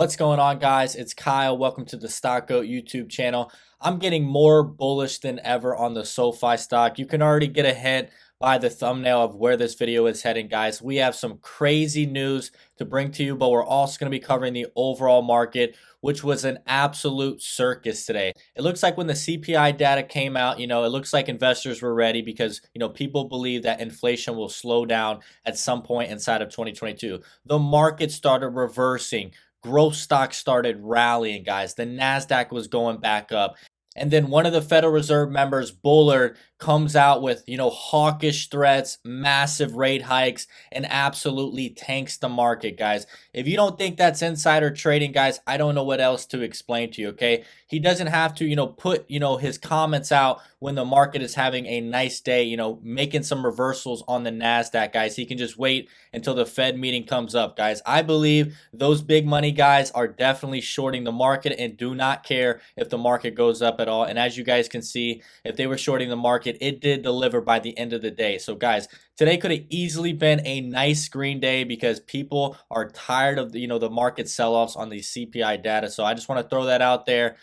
What's going on, guys? It's Kyle. Welcome to the Stock Goat YouTube channel. I'm getting more bullish than ever on the Sofi stock. You can already get a hint by the thumbnail of where this video is heading, guys. We have some crazy news to bring to you, but we're also going to be covering the overall market, which was an absolute circus today. It looks like when the CPI data came out, it looks like investors were ready because, people believe that inflation will slow down at some point inside of 2022. The market started reversing. Growth stocks started rallying, guys. The NASDAQ was going back up. And then one of the Federal Reserve members, Bullard, comes out with, hawkish threats, massive rate hikes, and absolutely tanks the market, guys. If you don't think that's insider trading, guys, I don't know what else to explain to you, okay? He doesn't have to, put, his comments out when the market is having a nice day, making some reversals on the NASDAQ, guys. He can just wait until the Fed meeting comes up, guys. I believe those big money guys are definitely shorting the market and do not care if the market goes up at all. And as you guys can see, if they were shorting the market, it did deliver by the end of the day. So guys, today could have easily been a nice green day because people are tired of the market sell-offs on the CPI data. So I just want to throw that out there.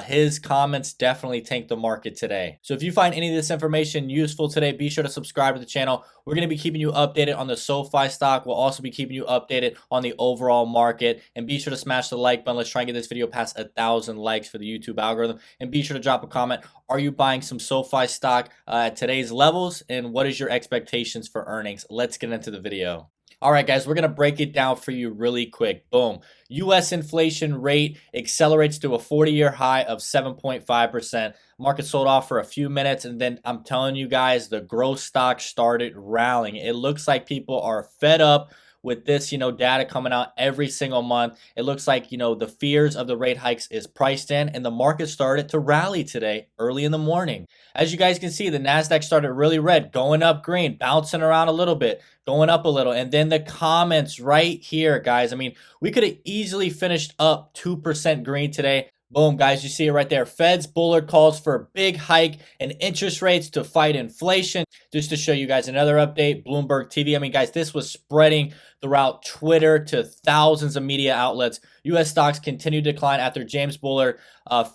His comments definitely tanked the market today. So if you find any of this information useful today, be sure to subscribe to the channel. We're going to be keeping you updated on the Sofi stock. We'll also be keeping you updated on the overall market. And be sure to smash the like button. Let's try and get this video past 1,000 likes for the YouTube algorithm. And be sure to drop a comment. Are you buying some Sofi stock at today's levels? And what is your expectations for earnings? Let's get into the video. All right, guys, we're going to break it down for you really quick. Boom. U.S. inflation rate accelerates to a 40-year high of 7.5%. Market sold off for a few minutes, and then I'm telling you guys, the growth stock started rallying. It looks like people are fed up with this, data coming out every single month. It looks like, the fears of the rate hikes is priced in, and the market started to rally today early in the morning. As you guys can see, the NASDAQ started really red, going up green, bouncing around a little bit, going up a little. And then the comments right here, guys. I mean, we could have easily finished up 2% green today. Boom, guys, you see it right there. Fed's Bullard calls for a big hike in interest rates to fight inflation. Just to show you guys another update, Bloomberg TV. I mean, guys, this was spreading throughout Twitter to thousands of media outlets. U.S. stocks continue to decline after James Bullard,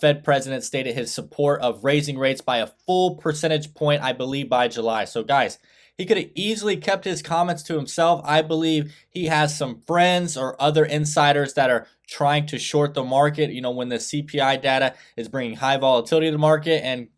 Fed president, stated his support of raising rates by a full percentage point, I believe, by July. So, guys, he could have easily kept his comments to himself. I believe he has some friends or other insiders that are trying to short the market, when the CPI data is bringing high volatility to the market. And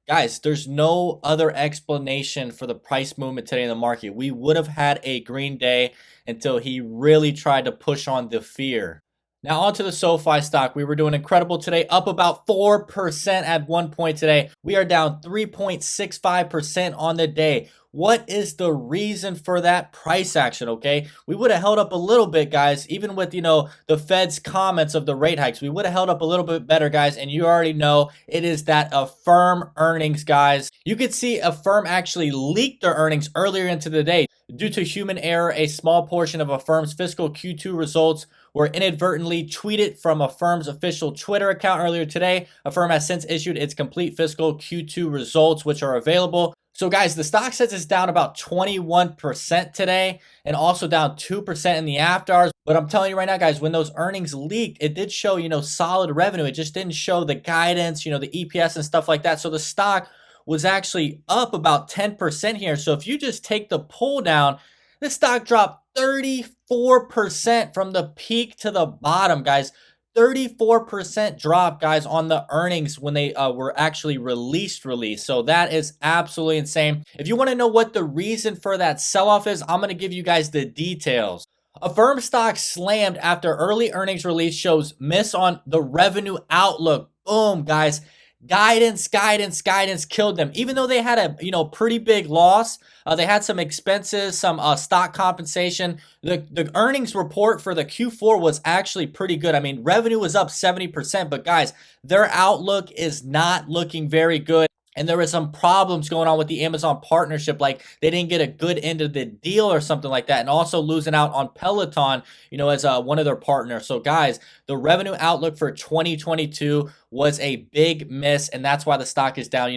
guys, there's no other explanation for the price movement today in the market. We would have had a green day until he really tried to push on the fear. Now onto the Sofi stock. We were doing incredible today, up about 4% at one point today. We are down 3.65% on the day. What is the reason for that price action, okay? We would have held up a little bit, guys, even with, the Fed's comments of the rate hikes. We would have held up a little bit better, guys, and you already know it is that Affirm earnings, guys. You could see Affirm actually leaked their earnings earlier into the day. Due to human error, a small portion of Affirm's fiscal Q2 results were inadvertently tweeted from Affirm's official Twitter account earlier today. Affirm has since issued its complete fiscal Q2 results, which are available. So guys, the stock says it's down about 21% today and also down 2% in the after hours. But I'm telling you right now, guys, when those earnings leaked, it did show, solid revenue. It just didn't show the guidance, the EPS and stuff like that. So the stock was actually up about 10% here. So if you just take the pull down, this stock dropped 34% from the peak to the bottom, guys. 34% drop, guys, on the earnings when they were actually released. So that is absolutely insane. If you want to know what the reason for that sell-off is, I'm going to give you guys the details. Affirm stock slammed after early earnings release shows miss on the revenue outlook. Boom, guys. Guidance killed them. Even though they had a pretty big loss, they had some expenses, some stock compensation. The earnings report for the Q4 was actually pretty good. I mean, revenue was up 70%, but guys, their outlook is not looking very good. And there were some problems going on with the Amazon partnership, like they didn't get a good end of the deal or something like that, and also losing out on Peloton, as one of their partners. So guys, the revenue outlook for 2022 was a big miss, and that's why the stock is down,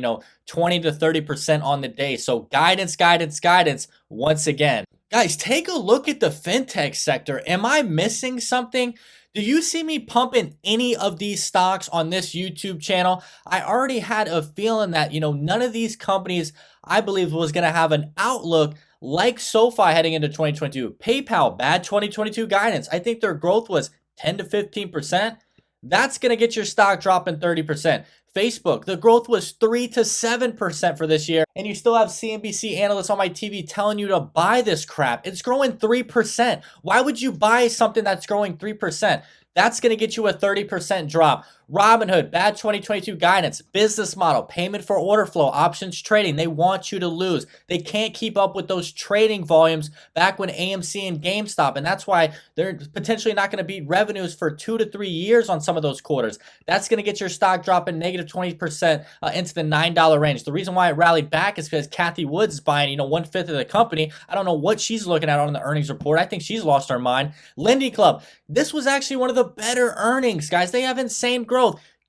20 to 30% on the day. So guidance once again. Guys, take a look at the fintech sector. Am I missing something? Do you see me pumping any of these stocks on this YouTube channel? I already had a feeling that, none of these companies I believe was going to have an outlook like SoFi heading into 2022. PayPal, bad 2022 guidance. I think their growth was 10 to 15%. That's going to get your stock dropping 30%. Facebook, the growth was 3 to 7% for this year, and you still have CNBC analysts on my TV telling you to buy this crap. It's growing 3%. Why would you buy something that's growing 3%? That's going to get you a 30% drop. Robinhood, bad 2022 guidance, business model, payment for order flow, options trading. They want you to lose. They can't keep up with those trading volumes back when AMC and GameStop, and that's why they're potentially not going to beat revenues for 2 to 3 years on some of those quarters. That's going to get your stock dropping negative 20% into the $9 range. The reason why it rallied back is because Kathy Woods is buying, 1/5 of the company. I don't know what she's looking at on the earnings report. I think she's lost her mind. Lindy Club, this was actually one of the better earnings, guys. They have insane growth.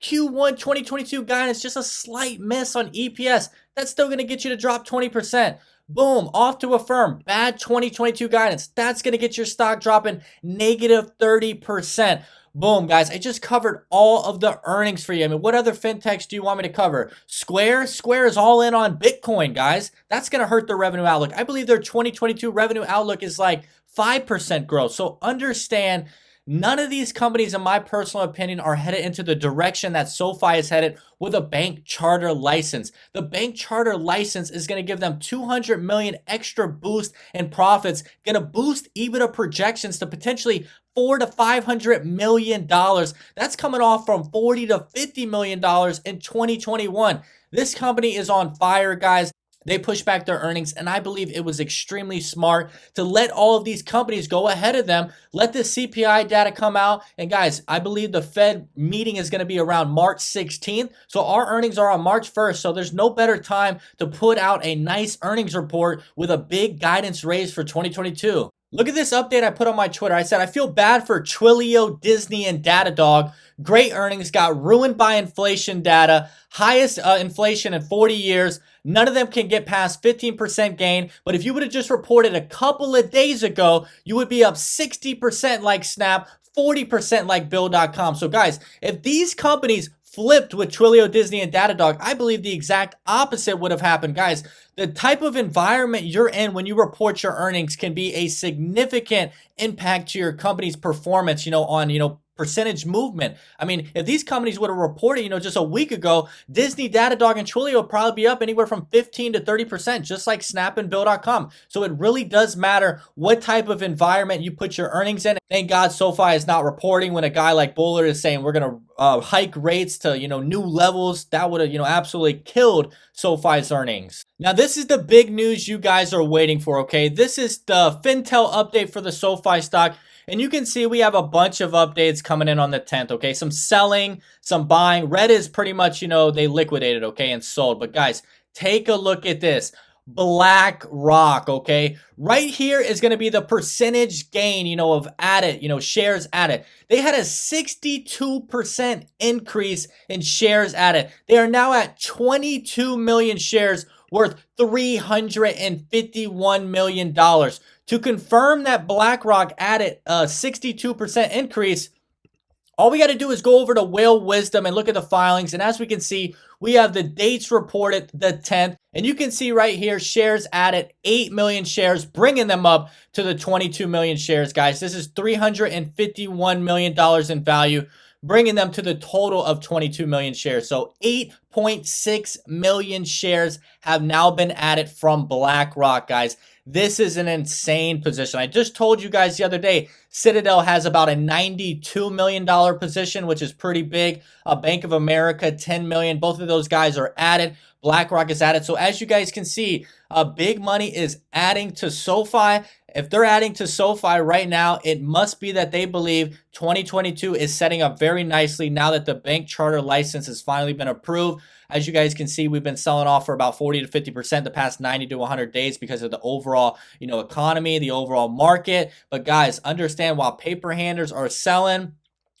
Q1 2022 guidance, just a slight miss on EPS. That's still going to get you to drop 20%. Boom, off to Affirm, bad 2022 guidance. That's going to get your stock dropping negative 30%. Boom, guys, I just covered all of the earnings for you. I mean, what other fintechs do you want me to cover? Square is all in on Bitcoin, guys. That's going to hurt their revenue outlook. I believe their 2022 revenue outlook is like 5% growth. So understand, none of these companies, in my personal opinion, are headed into the direction that SoFi is headed with a bank charter license. The bank charter license is going to give them $200 million extra boost in profits, going to boost EBITDA projections to potentially $400 to $500 million. That's coming off from $40 to $50 million in 2021. This company is on fire, guys. They pushed back their earnings, and I believe it was extremely smart to let all of these companies go ahead of them, let the CPI data come out, and guys, I believe the Fed meeting is going to be around March 16th, so our earnings are on March 1st, so there's no better time to put out a nice earnings report with a big guidance raise for 2022. Look at this update I put on my Twitter. I said, I feel bad for Twilio, Disney, and Datadog. Great earnings got ruined by inflation data. Highest inflation in 40 years. None of them can get past 15% gain. But if you would have just reported a couple of days ago, you would be up 60% like Snap, 40% like Bill.com. So guys, if these companies flipped with Twilio, Disney, and Datadog, I believe the exact opposite would have happened. Guys, the type of environment you're in when you report your earnings can be a significant impact to your company's performance, on, percentage movement. I mean, if these companies would have reported, just a week ago, Disney, Datadog, and Twilio would probably be up anywhere from 15 to 30%, just like Snap and Bill.com. So it really does matter what type of environment you put your earnings in. Thank God SoFi is not reporting when a guy like Bullard is saying we're going to hike rates to, new levels. That would have, absolutely killed SoFi's earnings. Now, this is the big news you guys are waiting for, okay? This is the Fintel update for the SoFi stock. And you can see we have a bunch of updates coming in on the 10th, okay? Some selling, some buying. Red is pretty much, they liquidated, okay, and sold. But guys, take a look at this. Blackrock, okay? Right here is going to be the percentage gain, of added, shares added. They had a 62% increase in shares added. They are now at 22 million shares worth $351 million. To confirm that Blackrock added a 62% increase, all we got to do is go over to Whale Wisdom and look at the filings. And as we can see, we have the dates reported the 10th. And you can see right here, shares added 8 million shares, bringing them up to the 22 million shares, guys. This is $351 million in value, bringing them to the total of 22 million shares. So 8.6 million shares have now been added from Blackrock, guys. This is an insane position. I just told you guys the other day, Citadel has about a $92 million position, which is pretty big. Bank of America, 10 million. Both of those guys are added. Blackrock is added. So as you guys can see, big money is adding to SoFi. If they're adding to SoFi right now, it must be that they believe 2022 is setting up very nicely now that the bank charter license has finally been approved. As you guys can see, we've been selling off for about 40 to 50% the past 90 to 100 days because of the overall, economy, the overall market. But guys, understand, while paper handlers are selling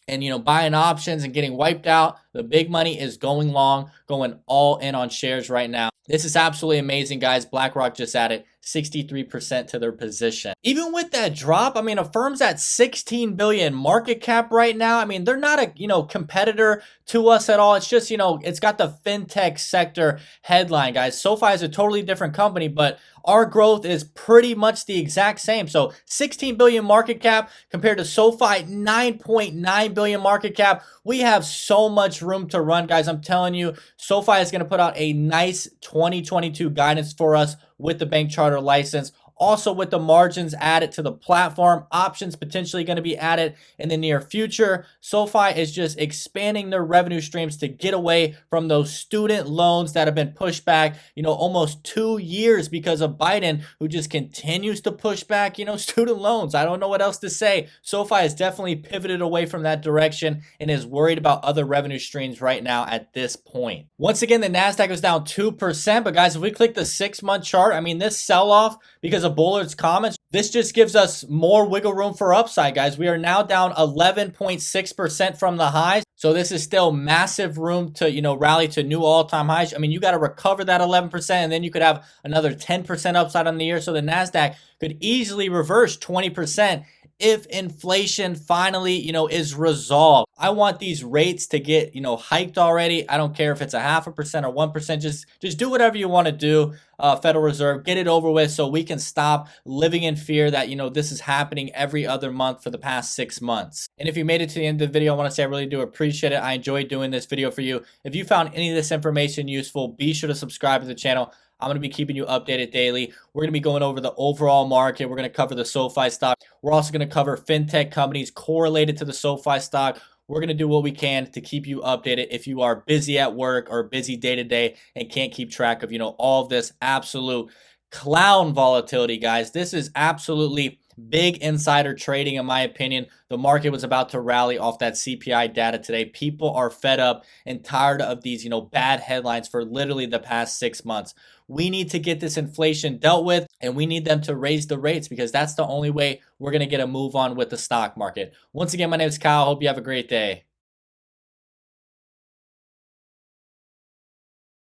and, buying options and getting wiped out, the big money is going long, going all in on shares right now. This is absolutely amazing, guys. Blackrock just added 63% to their position. Even with that drop, I mean, Affirm's at 16 billion market cap right now. I mean, they're not a, competitor to us at all. It's just, it's got the fintech sector headline, guys. Sofi is a totally different company, but our growth is pretty much the exact same. So 16 billion market cap compared to SoFi 9.9 billion market cap. We have so much room to run, guys. I'm telling you, SoFi is going to put out a nice 2022 guidance for us with the bank charter license. Also, with the margins added to the platform, options potentially going to be added in the near future. SoFi is just expanding their revenue streams to get away from those student loans that have been pushed back, almost 2 years because of Biden, who just continues to push back, student loans. I don't know what else to say. SoFi has definitely pivoted away from that direction and is worried about other revenue streams right now at this point. Once again, the NASDAQ was down 2%, but guys, if we click the 6-month chart, I mean, this sell-off because of Bullard's comments, this just gives us more wiggle room for upside, guys. We are now down 11.6% from the highs. So this is still massive room to, rally to new all-time highs. I mean, you got to recover that 11% and then you could have another 10% upside on the year. So the NASDAQ could easily reverse 20% if inflation finally, is resolved. I want these rates to get, hiked already. I don't care if it's 0.5% or 1%. Just do whatever you want to do, Federal Reserve. Get it over with so we can stop living in fear that, this is happening every other month for the past 6 months. And if you made it to the end of the video, I want to say I really do appreciate it. I enjoyed doing this video for you. If you found any of this information useful, be sure to subscribe to the channel. I'm going to be keeping you updated daily. We're going to be going over the overall market. We're going to cover the SoFi stock. We're also going to cover fintech companies correlated to the SoFi stock. We're going to do what we can to keep you updated if you are busy at work or busy day to day and can't keep track of, all of this absolute clown volatility, guys. This is absolutely big insider trading, in my opinion. The market was about to rally off that CPI data today. People are fed up and tired of these, bad headlines for literally the past 6 months. We need to get this inflation dealt with, and we need them to raise the rates because that's the only way we're going to get a move on with the stock market. Once again, my name is Kyle. Hope you have a great day.